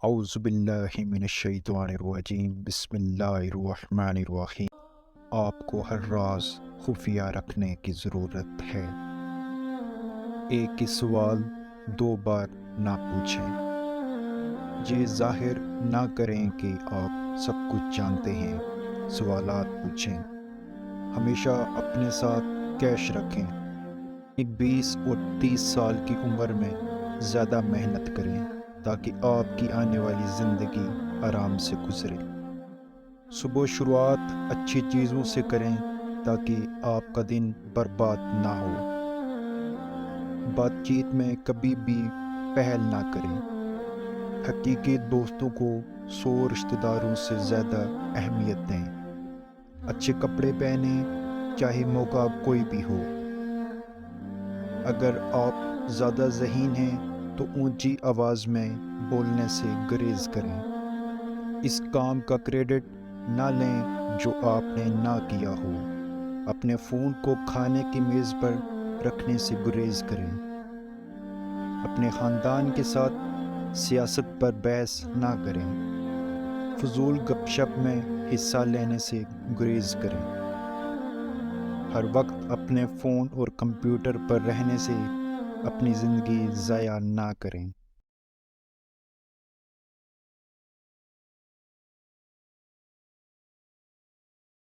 اعوذ باللہ من الشیطان الرجیم، بسم اللہ الرحمن الرحیم۔ آپ کو ہر راز خفیہ رکھنے کی ضرورت ہے۔ ایک ہی سوال دو بار نہ پوچھیں۔ یہ ظاہر نہ کریں کہ آپ سب کچھ جانتے ہیں۔ سوالات پوچھیں۔ ہمیشہ اپنے ساتھ کیش رکھیں۔ 20 اور 30 سال کی عمر میں زیادہ محنت کریں تاکہ آپ کی آنے والی زندگی آرام سے گزرے۔ صبح شروعات اچھی چیزوں سے کریں تاکہ آپ کا دن برباد نہ ہو۔ بات چیت میں کبھی بھی پہل نہ کریں۔ حقیقی دوستوں کو 100 رشتہ داروں سے زیادہ اہمیت دیں۔ اچھے کپڑے پہنیں چاہے موقع کوئی بھی ہو۔ اگر آپ زیادہ ذہین ہیں تو اونچی آواز میں بولنے سے گریز کریں۔ اس کام کا کریڈٹ نہ لیں جو آپ نے نہ کیا ہو۔ اپنے فون کو کھانے کی میز پر رکھنے سے گریز کریں۔ اپنے خاندان کے ساتھ سیاست پر بحث نہ کریں۔ فضول گپ شپ میں حصہ لینے سے گریز کریں۔ ہر وقت اپنے فون اور کمپیوٹر پر رہنے سے اپنی زندگی ضائع نہ کریں۔